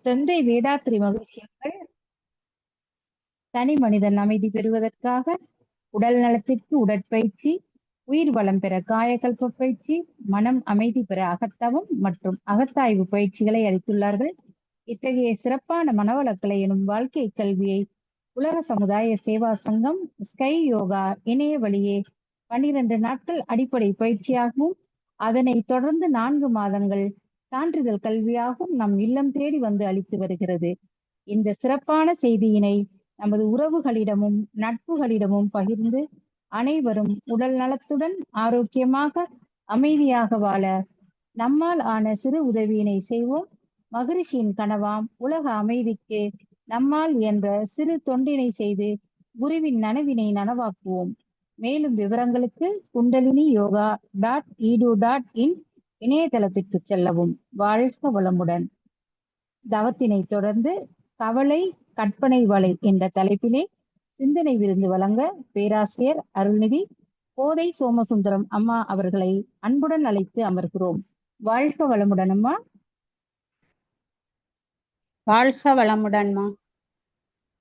தந்தை வேதாத்ரி மகிழ்ச்சியங்கள் தனி மனிதன் அமைதி பெறுவதற்காக உடல் நலத்திற்கு உடற்பயிற்சி, உயிர் வளம் பெற காயகல்ப பயிற்சி, மனம் அமைதி பெற அகத்தவம் மற்றும் அகத்தாய்வு பயிற்சிகளை அளித்துள்ளார்கள். இத்தகைய சிறப்பான மனவளக்கலை எனும் வாழ்க்கை கல்வியை உலக சமுதாய சேவா சங்கம் ஸ்கை யோகா இணைய வழியே 12 நாட்கள் அடிப்படை பயிற்சியாகவும் அதனை தொடர்ந்து 4 மாதங்கள் சான்றிதழ் கல்வியாகவும் நம் இல்லம் தேடி வந்து அளித்து வருகிறது. இந்த சிறப்பான செய்தியினை நமது உறவுகளிடமும் நட்புகளிடமும் பகிர்ந்து அனைவரும் உடல் நலத்துடன் ஆரோக்கியமாக அமைதியாக வாழ நம்மால் ஆன சிறு உதவியினை செய்வோம். மகரிஷியின் கனவாம் உலக அமைதிக்கு நம்மால் என்ற சிறு தொண்டினை செய்து குருவின் நனவினை நனவாக்குவோம். மேலும் விவரங்களுக்கு குண்டலினி யோகா .edu.in இணையதளத்திற்கு செல்லவும். வாழ்க வளமுடன். தவத்தினை தொடர்ந்து கவலை கற்பனை வலை என்ற தலைப்பிலே சிந்தனை விருந்து வழங்க பேராசிரியர் அருள்நிதி கோதை சோமசுந்தரம் அம்மா அவர்களை அன்புடன் அழைத்து அமர்கிறோம். வாழ்க வளமுடன் அம்மா. வாழ்க வளமுடன்மா.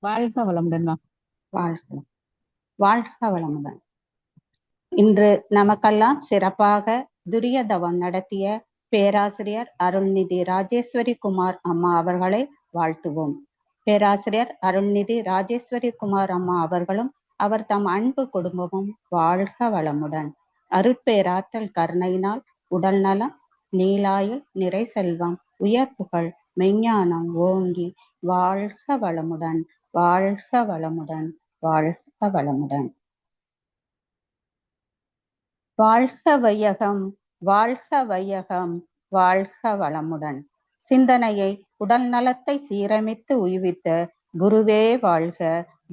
வாழ்க வளமுடன்மா. வாழ்க வாழ்க வளமுடன். இன்று நமக்கெல்லாம் சிறப்பாக துரிய தவம் நடத்திய பேராசிரியர் அருள்நிதி ராஜேஸ்வரி குமார் அம்மா அவர்களை வாழ்த்துவோம். பேராசிரியர் அருள்நிதி ராஜேஸ்வரி குமார் அம்மா அவர்களும் அவர் தம் அன்பு குடும்பமும் வாழ்க வளமுடன். அருட்பேராற்றல் கருணையினால் உடல் நலம், நீலாயுள், நிறை செல்வம், உயர் புகழ், மெஞ்ஞானம் ஓங்கி வாழ்க வளமுடன், வாழ்க வளமுடன், வாழ்க வளமுடன். வாழ்க வையகம், வாழ்க வையகம், வாழ்க வளமுடன். சிந்தனையை உடல் நலத்தை சீரமைத்து உய்வித்த குருவே வாழ்க,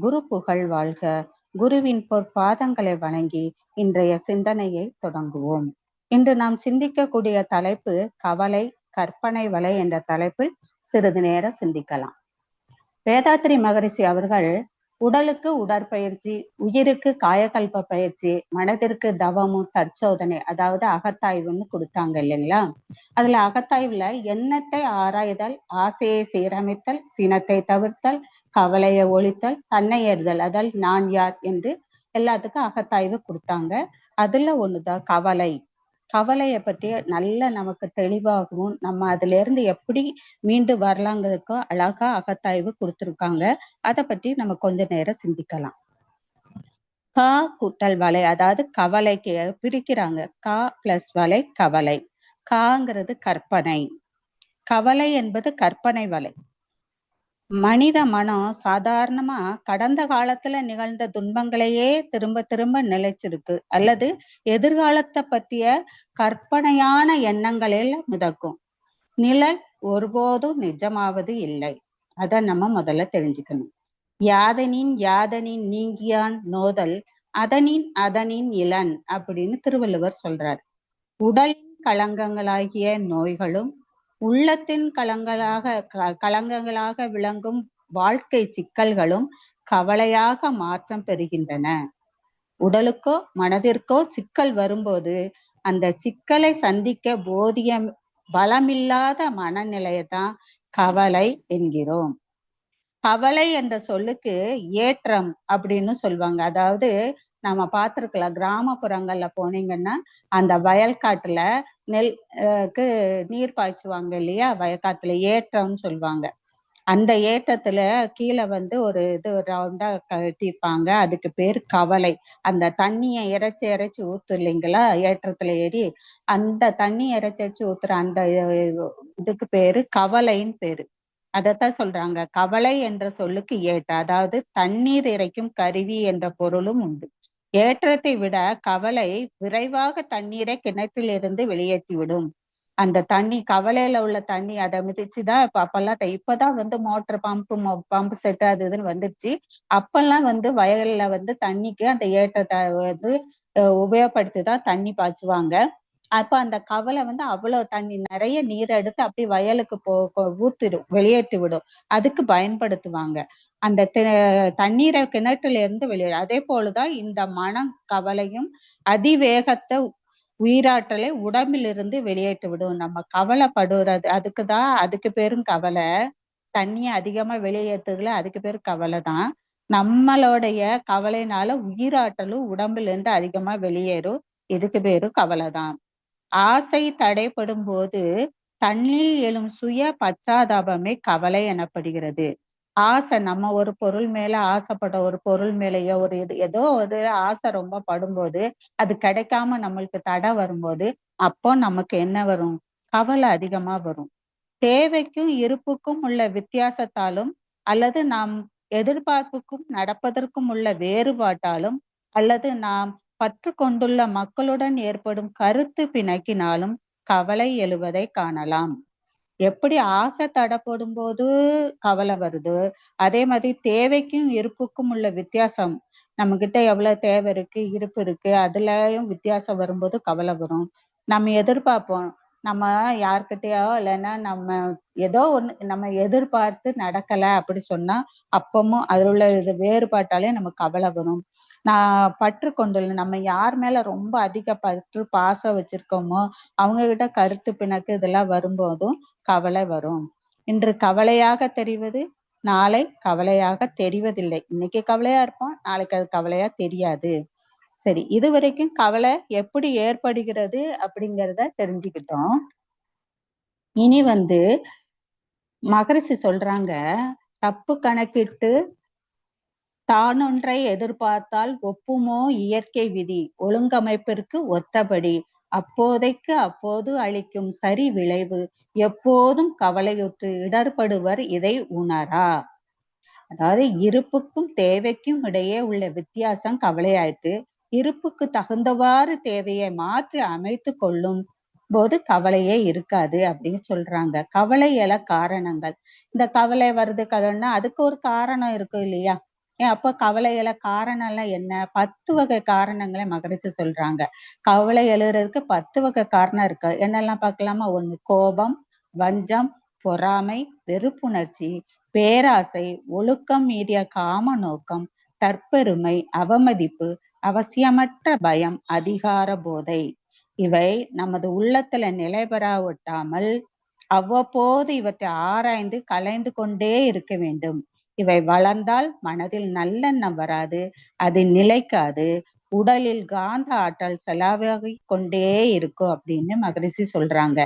குரு புகழ் வாழ்க. குருவின் பொற்பாதங்களை வணங்கி இன்றைய சிந்தனையை தொடங்குவோம். இன்று நாம் சிந்திக்கக்கூடிய தலைப்பு கவலை கற்பனை வலை என்ற தலைப்பில் சிறிது நேரம் சிந்திக்கலாம். வேதாத்ரி மகரிஷி அவர்கள் உடலுக்கு உடற்பயிற்சி, உயிருக்கு காயகல்ப பயிற்சி, மனதிற்கு தவமும் தற்சோதனை, அதாவது அகத்தாய்வுன்னு கொடுத்தாங்க இல்லைங்களா? அதுல அகத்தாய்வுல எண்ணத்தை ஆராய்தல், ஆசையை சீரமைத்தல், சினத்தை தவிர்த்தல், கவலையை ஒழித்தல், தன்னை ஏறுதல், அதாவது நான் யார் என்று எல்லாத்துக்கும் அகத்தாய்வு கொடுத்தாங்க. அதுல ஒண்ணுதான் கவலை. கவலையை பத்தி நல்ல நமக்கு தெளிவாகவும் நம்ம அதுல இருந்து எப்படி மீண்டு வரலாங்கிறதுக்கும் அழகா அகத்தாய்வு கொடுத்துருக்காங்க. அதை பற்றி நம்ம கொஞ்ச நேரம் சிந்திக்கலாம். கா கூட்டல் வலை, அதாவது கவலைக்கு பிரிக்கிறாங்க. கா பிளஸ் வலை கவலை. காங்கிறது கற்பனை, கவலை என்பது கற்பனை வலை. மனித மனம் சாதாரணமா கடந்த காலத்துல நிகழ்ந்த துன்பங்களையே திரும்ப திரும்ப நிலைச்சிருக்கு, அல்லது எதிர்காலத்தை பற்றிய கற்பனையான எண்ணங்களில் மிதக்கும். நிழல் ஒருபோதும் நிஜமாவது இல்லை. அத நம்ம முதல்ல தெரிஞ்சுக்கணும். யாதனின் யாதனின் நீங்கியான் நோதல் அதனின் அதனின் இளன் அப்படின்னு திருவள்ளுவர் சொல்றார். உடலின் களங்கங்களாகிய நோய்களும் உள்ளத்தின் களங்கங்களாக விளங்கும் வாழ்க்கை சிக்கல்களும் கவலையாக மாற்றம் பெறுகின்றன. உடலுக்கோ மனதிற்கோ சிக்கல் வரும்போது அந்த சிக்கலை சந்திக்க போதிய பலமில்லாத மனநிலையைத்தான் கவலை என்கிறோம். கவலை என்ற சொல்லுக்கு ஏற்றம் அப்படின்னு சொல்லுவாங்க. அதாவது நம்ம பார்த்திருக்கலாம், கிராமப்புறங்கள்ல போனீங்கன்னா அந்த வயல்காட்டுல நெல்க்கு நீர் பாய்ச்சுவாங்க இல்லையா, வயல்காட்டுல ஏற்றம்னு சொல்லுவாங்க. அந்த ஏற்றத்துல கீழே ஒரு இது ரவுண்டா கட்டியிருப்பாங்க, அதுக்கு பேர் கவலை. அந்த தண்ணியை இறைச்சி ஊத்து இல்லைங்களா ஏற்றத்துல ஏறி, அந்த தண்ணி இறைச்சி ஊத்துற அந்த இதுக்கு பேரு கவலைன்னு பேரு. அதைத்தான் சொல்றாங்க கவலை என்ற சொல்லுக்கு ஏற்ற, அதாவது தண்ணீர் இறைக்கும் கருவி என்ற பொருளும் உண்டு. ஏற்றத்தை விட கவலை விரைவாக தண்ணீரை கிணற்றில் இருந்து வெளியேற்றிவிடும். அந்த தண்ணி, கவலையில உள்ள தண்ணி அதை மிதிச்சுதான் அப்பெல்லாம், இப்பதான் மோட்டர் பம்பு செட் அது இதுன்னு வந்துருச்சு. அப்பெல்லாம் வயல்ல தண்ணிக்கு அந்த ஏற்றத்தை உபயோகப்படுத்திதான் தண்ணி பாய்ச்சுவாங்க. அப்ப அந்த கவலை அவ்வளவு தண்ணி நிறைய நீரை எடுத்து அப்படியே வயலுக்கு ஊத்திடும், வெளியேற்றி விடும். அதுக்கு பயன்படுத்துவாங்க. அந்த தண்ணீரை கிணற்றுல இருந்து வெளியேறும். அதே போலதான் இந்த மனம் கவலையும் அதிவேகத்தை உயிராற்றலை உடம்பிலிருந்து வெளியேற்றி விடும். நம்ம கவலைப்படுறது அதுக்கு பேரும் கவலை. தண்ணியை அதிகமா வெளியேற்றுதுல அதுக்கு பேர் கவலை தான். நம்மளுடைய கவலைனால உயிராற்றலும் உடம்புல இருந்து அதிகமா வெளியேறும், இதுக்கு பேரு கவலை தான். ஆசை தடைப்படும் போது தன்னில் எழும் சுய பச்சாதாபமே கவலை எனப்படுகிறது. ஆசை, நம்ம ஒரு பொருள் மேல ஆசைப்பட்ட ஒரு பொருள் மேலேயோ ஒரு ஏதோ ஒரு ஆசை ரொம்ப படும்போது அது கிடைக்காம நம்மளுக்கு தடை வரும்போது அப்போ நமக்கு என்ன வரும்? கவலை அதிகமா வரும். தேவைக்கும் இருப்புக்கும் உள்ள வித்தியாசத்தாலும் அல்லது நாம் எதிர்பார்ப்புக்கும் நடப்பதற்கும் உள்ள வேறுபாட்டாலும் அல்லது நாம் பற்று கொண்டுள்ள மக்களுடன் ஏற்படும் கருத்து பிணக்கினாலும் கவலை எழுவதை காணலாம். எப்படி ஆசை தடைப்படும் போது கவலை வருது, அதே மாதிரி தேவைக்கும் இருப்புக்கும் உள்ள வித்தியாசம், நம்ம கிட்ட எவ்வளவு தேவை இருக்கு இருப்பு இருக்கு அதுலயும் வித்தியாசம் வரும்போது கவலை வரும். நம்ம எதிர்பார்ப்போம், நம்ம யார்கிட்டயோ இல்லைன்னா நம்ம ஏதோ ஒண்ணு நம்ம எதிர்பார்த்து நடக்கல அப்படி சொன்னா அப்பமும் அதுல உள்ள இது வேறுபாட்டாலே நமக்கு கவலை வரும். நான் பற்று கொண்டுள்ள நம்ம யார் மேல ரொம்ப அதிக பற்று பாசம் வச்சிருக்கோமோ அவங்க கிட்ட கருத்து பிணக்கு இதெல்லாம் வரும்போதும் கவலை வரும். இன்று கவலையாக தெரிவது நாளை கவலையாக தெரிவதில்லை. இன்னைக்கு கவலையா இருப்போம், நாளைக்கு அது கவலையா தெரியாது. சரி, இது வரைக்கும் கவலை எப்படி ஏற்படுகிறது அப்படிங்கிறத தெரிஞ்சுக்கிட்டோம். இனி மகரிஷி சொல்றாங்க, தப்பு கணக்கிட்டு தானொன்றை எதிர்பார்த்தால் ஒப்புமோ இயற்கை விதி ஒழுங்கமைப்பிற்கு ஒத்தபடி அப்போதைக்கு அப்போது அளிக்கும் சரி விளைவு எப்போதும் கவலையுற்று இடர்படுவர் இதை உணரா. அதாவது இருப்புக்கும் தேவைக்கும் இடையே உள்ள வித்தியாசம் கவலையாயிட்டு, இருப்புக்கு தகுந்தவாறு தேவையை மாற்றி அமைத்து கொள்ளும் போது கவலையே இருக்காது அப்படின்னு சொல்றாங்க. கவலையில காரணங்கள், இந்த கவலை வருது கவலைன்னா அதுக்கு ஒரு காரணம் இருக்கும் இல்லையா? அப்ப கவலையில காரணம் எல்லாம் என்ன? 10 வகை காரணங்களை மகரிஷி சொல்றாங்க. கவலை எழுறதுக்கு 10 வகை காரணம் இருக்கு. என்னெல்லாம் பார்க்கலாமா? 1 கோபம், வஞ்சம், பொறாமை, வெறுப்புணர்ச்சி, பேராசை, ஒழுக்கம் மீறிய காம நோக்கம், தற்பெருமை, அவமதிப்பு, அவசியமற்ற பயம், அதிகார போதை. இவை நமது உள்ளத்துல நிலை பெறாவிட்டாமல் அவ்வப்போது இவற்றை ஆராய்ந்து கலைந்து கொண்டே இருக்க வேண்டும். இவை வளர்ந்தால் மனதில் நல்லெண்ணம் வராது, அது நிலைக்காது, உடலில் காந்த ஆற்றல் செலவாகிக் கொண்டே இருக்கும் அப்படின்னு மகரிஷி சொல்றாங்க.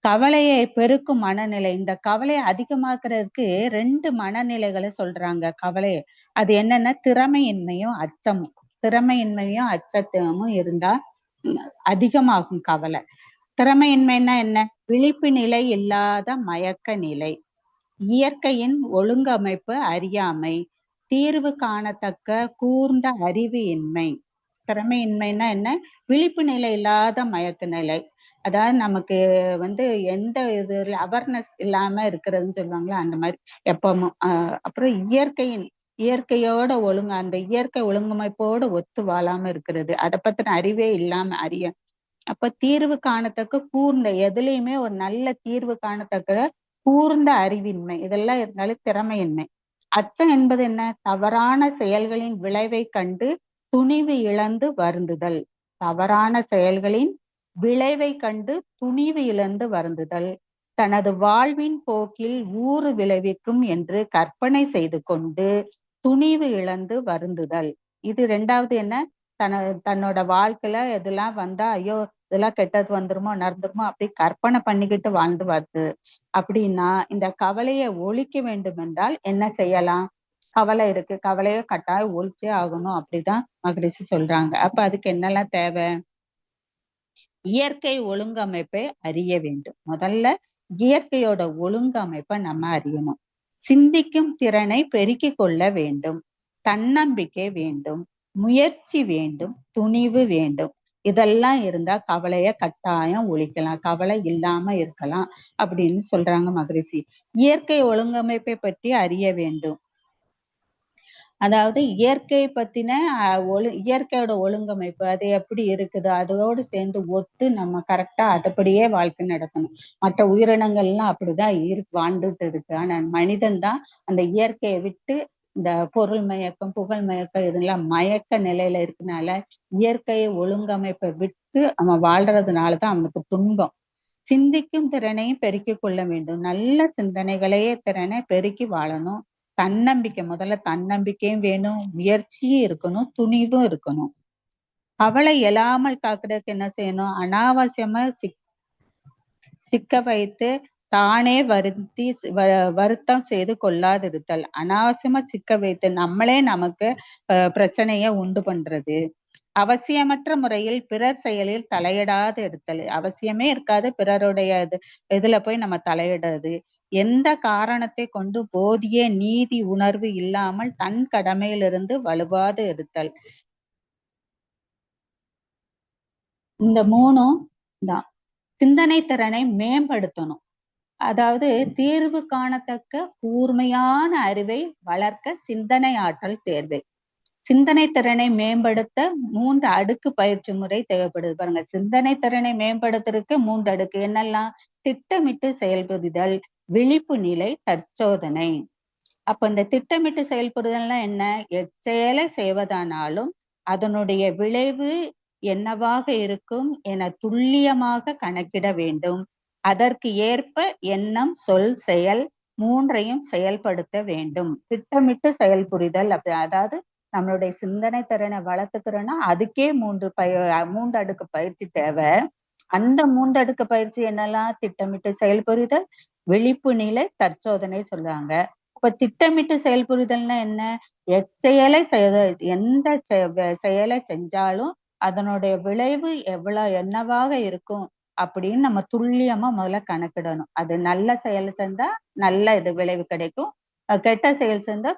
கவலையை பெருக்கும் மனநிலை, இந்த கவலையை அதிகமாக்குறதுக்கு 2 மனநிலைகளை சொல்றாங்க. கவலையை அது என்னன்னா திறமையின்மையும் அச்சமும். திறமையின்மையும் அச்சமும் இருந்தா அதிகமாகும் கவலை. திறமையின்மைன்னா என்ன? விழிப்பு நிலை இல்லாத மயக்க நிலை, இயற்கையின் ஒழுங்கமைப்பு அறியாமை, தீர்வு காணத்தக்க கூர்ந்த அறிவு இன்மை. திறமையின்மைன்னா என்ன? விழிப்பு நிலை இல்லாத மயக்க நிலை. அதாவது நமக்கு எந்த இது அவேர்னஸ் இல்லாம இருக்கிறதுன்னு சொல்லுவாங்களா, அந்த மாதிரி எப்பவும். அப்புறம் இயற்கையோட அந்த இயற்கை ஒழுங்கமைப்போட ஒத்து வாழாம இருக்கிறது, அதை பத்தின அறிவே இல்லாம அறிய. அப்ப தீர்வு காணத்தக்க கூர்ந்த, எதுலையுமே ஒரு நல்ல தீர்வு காணத்தக்க கூர்ந்த அறிவின்மை, இதெல்லாம் இருந்தாலும் திறமையின்மை. அச்சம் என்பது என்ன? தவறான செயல்களின் விளைவை கண்டு துணிவு இழந்து வருந்துதல். தவறான செயல்களின் விளைவை கண்டு துணிவு இழந்து வருந்துதல். தனது வாழ்வின் போக்கில் ஊறு விளைவிக்கும் என்று கற்பனை செய்து கொண்டு துணிவு இழந்து வருந்துதல். இது 2வது என்ன? தன்னோட வாழ்க்கையில எதெல்லாம் வந்தா ஐயோ இதெல்லாம் கெட்டது வந்துருமோ நடந்துருமோ அப்படி கற்பனை பண்ணிக்கிட்டு வாழ்ந்து வருது. அப்படின்னா இந்த கவலையை ஒழிக்க வேண்டும் என்றால் என்ன செய்யலாம்? கவலை இருக்கு, கவலையை கட்டாயம் ஒழிச்சே ஆகணும் அப்படிதான் மகரிஷி சொல்றாங்க. அப்ப அதுக்கு என்னெல்லாம் தேவை? இயற்கை ஒழுங்கமைப்பை அறிய வேண்டும். முதல்ல இயற்கையோட ஒழுங்கமைப்பை நம்ம அறியணும். சிந்திக்கும் திறனை பெருக்கிக் கொள்ள வேண்டும். தன்னம்பிக்கை வேண்டும், முயற்சி வேண்டும், துணிவு வேண்டும். இதெல்லாம் இருந்தா கவலைய கட்டாயம் ஒழிக்கலாம், கவலை இல்லாம இருக்கலாம் அப்படின்னு சொல்றாங்க மகரிஷி. இயற்கை ஒழுங்கமைப்பை பற்றி அறிய வேண்டும். அதாவது இயற்கை பத்தின இயற்கையோட ஒழுங்கமைப்பு அது எப்படி இருக்குது, அதோடு சேர்ந்து ஒத்து நம்ம கரெக்டா அதுபடியே வாழ்க்கை நடக்கணும். மற்ற உயிரினங்கள்லாம் அப்படிதான் வாழ்ந்துட்டு இருக்கு. ஆனா மனிதன் தான் அந்த இயற்கையை விட்டு இந்த பொருள் மயக்கம் புகழ் மயக்கம் இதெல்லாம் மயக்க நிலையில இருக்கனால இயற்கையை ஒழுங்கமைப்பை விட்டு அவன் வாழ்றதுனாலதான் அவனுக்கு துன்பம். சிந்திக்கும் திறனையும் பெருக்கிக் கொள்ள வேண்டும். நல்ல சிந்தனைகளையே திறனை பெருக்கி வாழணும். தன்னம்பிக்கை, முதல்ல தன்னம்பிக்கையும் வேணும், முயற்சியும் இருக்கணும், துணிவும் இருக்கணும். கவலை எழாமல் காக்குறதுக்கு என்ன செய்யணும்? அனாவசியமா சிக்க வைத்து தானே வருத்தம் செய்து கொள்ளாதிருத்தல். அனாவசியமா சிக்க வைத்து நம்மளே நமக்கு பிரச்சனைய உண்டு பண்றது. அவசியமற்ற முறையில் பிறர் செயலில் தலையிடாது இருத்தல். அவசியமே இருக்காது, பிறருடைய இதுல போய் நம்ம தலையிடுறது. எந்த காரணத்தை கொண்டு போதிய நீதி உணர்வு இல்லாமல் தன் கடமையிலிருந்து வலுவாது இருத்தல். இந்த மூணும் தான் சிந்தனை திறனை மேம்படுத்தணும். அதாவது தீர்வு காணத்தக்க கூர்மையான அறிவை வளர்க்க சிந்தனை ஆற்றல் தேவை. சிந்தனை திறனை மேம்படுத்த 3 அடுக்கு பயிற்சி முறை தேவைப்படுது. பாருங்க, சிந்தனை திறனை மேம்படுத்துறதுக்கு 3 அடுக்கு. என்னெல்லாம்? திட்டமிட்டு செயல்புரிதல், விழிப்பு நிலை, தற்சோதனை. அப்ப இந்த திட்டமிட்டு செயல்படுதல்னா என்ன? எச்செயலை செய்வதானாலும் அதனுடைய விளைவு என்னவாக இருக்கும் என துல்லியமாக கணக்கிட வேண்டும். அதற்கு ஏற்ப எண்ணம், சொல், செயல் 3ஐயும் செயல்படுத்த வேண்டும். திட்டமிட்டு செயல்புரிதல் அதாவது நம்மளுடைய சிந்தனை திறனை வளர்த்துக்கிறோம்னா அதுக்கே 3 அடுக்கு பயிற்சி தேவை. அந்த 3 அடுக்கு பயிற்சி என்னெல்லாம்? திட்டமிட்டு செயல்புரிதல், விழிப்பு நிலை, தற்சோதனை சொல்றாங்க. இப்ப திட்டமிட்டு செயல்புரிதல்னா என்ன? எச்செயலை எந்த செயலை செஞ்சாலும் அதனுடைய விளைவு என்னவாக இருக்கும் அப்படின்னு நம்ம துல்லியமா முதல்ல கணக்கிடணும். அது நல்ல செயல் செஞ்சா நல்ல விளைவு கிடைக்கும், கெட்ட செயல் செஞ்சா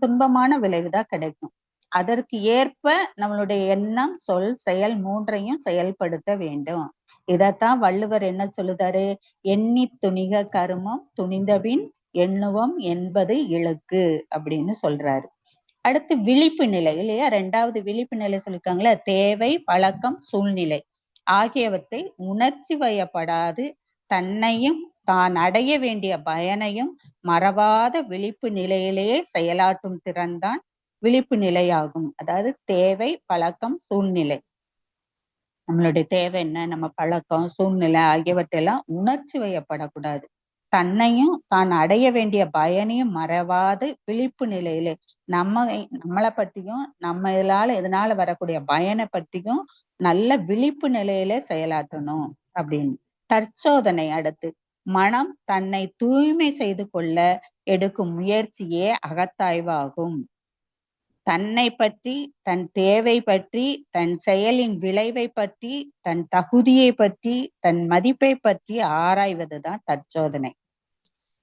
துன்பமான விளைவுதான் கிடைக்கும். அதற்கு ஏற்ப நம்மளுடைய எண்ணம், சொல், செயல் 3ஐயும் செயல்படுத்த வேண்டும். இதத்தான் வள்ளுவர் என்ன சொல்லுதாரு? எண்ணி துணிக கருமம் துணிந்தபின் எண்ணுவம் என்பது இழுக்கு அப்படின்னு சொல்றாரு. அடுத்து விழிப்பு நிலை இல்லையா? 2வது விழிப்பு நிலை சொல்லிருக்காங்களே, தேவை, பழக்கம், சூழ்நிலை ஆகியவற்றை உணர்ச்சி வயப்படாது தன்னையும் தான் அடைய வேண்டிய பயனையும் மறவாத விழிப்பு நிலையிலேயே செயலாற்றும் திறன்தான் விழிப்பு நிலையாகும். அதாவது தேவை, பழக்கம், சூழ்நிலை. நம்மளுடைய தேவை என்ன? நம்ம பழக்கம், சூழ்நிலை ஆகியவற்றெல்லாம் உணர்ச்சி வயப்படக்கூடாது. தன்னையும் தான் அடைய வேண்டிய பயனையும் மறவாது விழிப்பு நிலையிலே நம்மளை பற்றியும் நம்ம இதனால வரக்கூடிய பயனை பற்றியும் நல்ல விழிப்பு நிலையிலே செயலாற்றணும் அப்படின்னு. தற்சோதனை அடுத்து மனம் தன்னை தூய்மை செய்து கொள்ள எடுக்கும் முயற்சியே அகத்தாய்வாகும். தன்னை பற்றி, தன் தேவை பற்றி, தன் செயலின் விளைவை பற்றி, தன் தகுதியை பற்றி, தன் மதிப்பை பற்றி ஆராய்வதுதான் தற்சோதனை.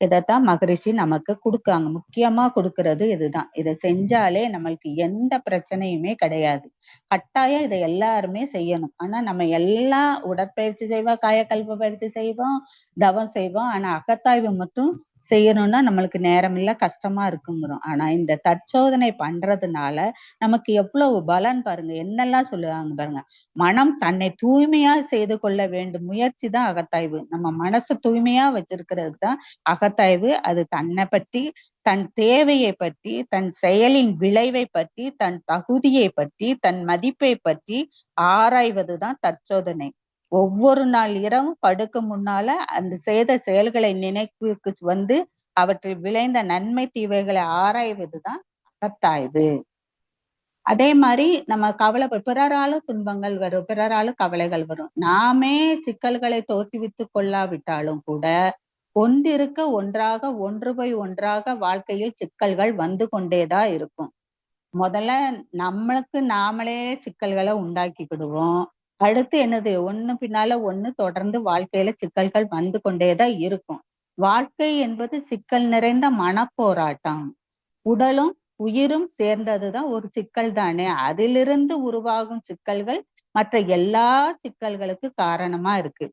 இதைத்தான் மகரிஷி நமக்கு கொடுக்காங்க. முக்கியமா கொடுக்கறது இதுதான். இதை செஞ்சாலே நம்மளுக்கு எந்த பிரச்சனையுமே கிடையாது. கட்டாயம் இதை எல்லாருமே செய்யணும். ஆனா நம்ம எல்லாம் உடற்பயிற்சி செய்வோம், காயக்கல்ப பயிற்சி செய்வோம், தவம் செய்வோம். ஆனா அகத்தாய்வு மட்டும் செய்யணும்னா நம்மளுக்கு நேரம் இல்ல, கஷ்டமா இருக்குங்கிறோம். ஆனா இந்த தற்சோதனை பண்றதுனால நமக்கு எவ்வளவு பலன் பாருங்க. என்னெல்லாம் சொல்லுவாங்க பாருங்க. மனம் தன்னை தூய்மையா செய்து கொள்ள வேண்டும் முயற்சி தான் அகத்தாய்வு. நம்ம மனசை தூய்மையா வச்சிருக்கிறதுக்கு தான் அகத்தாய்வு. அது தன்னை பற்றி, தன் தேவையை பற்றி, தன் செயலின் விளைவை பற்றி, தன் தகுதியை பற்றி, தன் மதிப்பை பற்றி ஆராய்வதுதான் தற்சோதனை. ஒவ்வொரு நாள் இரவும் படுக்க முன்னால அந்த செய்த செயல்களை நினைவுக்கு வந்து அவற்றில் விளைந்த நன்மை தீமைகளை ஆராய்வதுதான் அகத்தாய்வு. அதே மாதிரி நம்ம பிறராலும் துன்பங்கள் வரும், பிறராலும் கவலைகள் வரும். நாமே சிக்கல்களை தோற்றுவித்துக் கொள்ளாவிட்டாலும் கூட ஒன்றிருக்க ஒன்றாக, ஒன்று போய் ஒன்றாக வாழ்க்கையில் சிக்கல்கள் வந்து கொண்டேதான் இருக்கும். முதல்ல நம்மளுக்கு நாமளே சிக்கல்களை உண்டாக்கிக்கிடுவோம். அடுத்து என்னது? ஒண்ணு பின்னால ஒண்ணு தொடர்ந்து வாழ்க்கையில சிக்கல்கள் வந்து கொண்டேதான் இருக்கும். வாழ்க்கை என்பது சிக்கல் நிறைந்த மனப்போராட்டம். உடலும் உயிரும் சேர்ந்ததுதான் ஒரு சிக்கல் தானே. அதிலிருந்து உருவாகும் சிக்கல்கள் மற்ற எல்லா சிக்கல்களுக்கு காரணமா இருக்கு.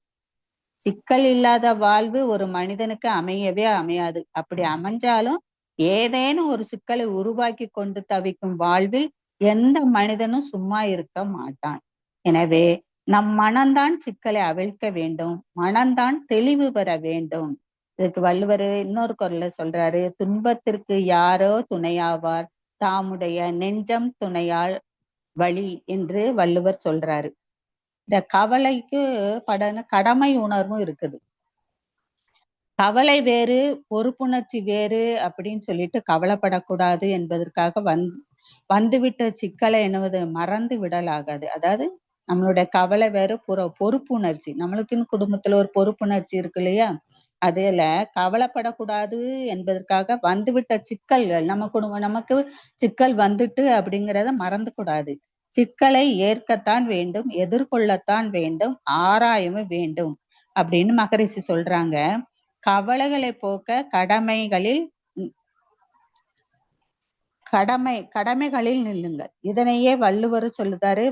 சிக்கல் இல்லாத வாழ்வு ஒரு மனிதனுக்கு அமையவே அமையாது. அப்படி அமைஞ்சாலும் ஏதேனும் ஒரு சிக்கலை உருவாக்கி கொண்டு தவிக்கும் வாழ்வில் எந்த மனிதனும் சும்மா இருக்க மாட்டான். எனவே நம் மனம்தான் சிக்கலை அவிழ்க்க வேண்டும், மனம்தான் தெளிவு பெற வேண்டும். இதுக்கு வள்ளுவர் இன்னொரு குரல்ல சொல்றாரு, துன்பத்திற்கு யாரோ துணையாவார், தாமுடைய நெஞ்சம் துணையால் வழி என்று வள்ளுவர் சொல்றாரு. இந்த கவலைக்கு கடமை உணர்வும் இருக்குது. கவலை வேறு, பொறுப்புணர்ச்சி வேறு அப்படின்னு சொல்லிட்டு கவலைப்படக்கூடாது என்பதற்காக வந்துவிட்ட சிக்கலை என்னவது மறந்து விடலாகாது. அதாவது நம்மளுடைய கவலை வேற, பொறுப்புணர்ச்சி, நம்மளுக்குன்னு குடும்பத்துல ஒரு பொறுப்புணர்ச்சி இருக்கு இல்லையா? அதுல கவலைப்படக்கூடாது என்பதற்காக வந்துவிட்ட சிக்கல்கள், நமக்கு சிக்கல் வந்துட்டு அப்படிங்கிறத மறந்து கூடாது. சிக்கலை ஏற்கத்தான் வேண்டும், எதிர்கொள்ளத்தான் வேண்டும், ஆராயவும் வேண்டும் அப்படின்னு மகரிஷி சொல்றாங்க. கவலைகளை போக்க கடமைகளில் நில்லுங்கள். இதனையே வள்ளுவர் சொல்லுதாரு.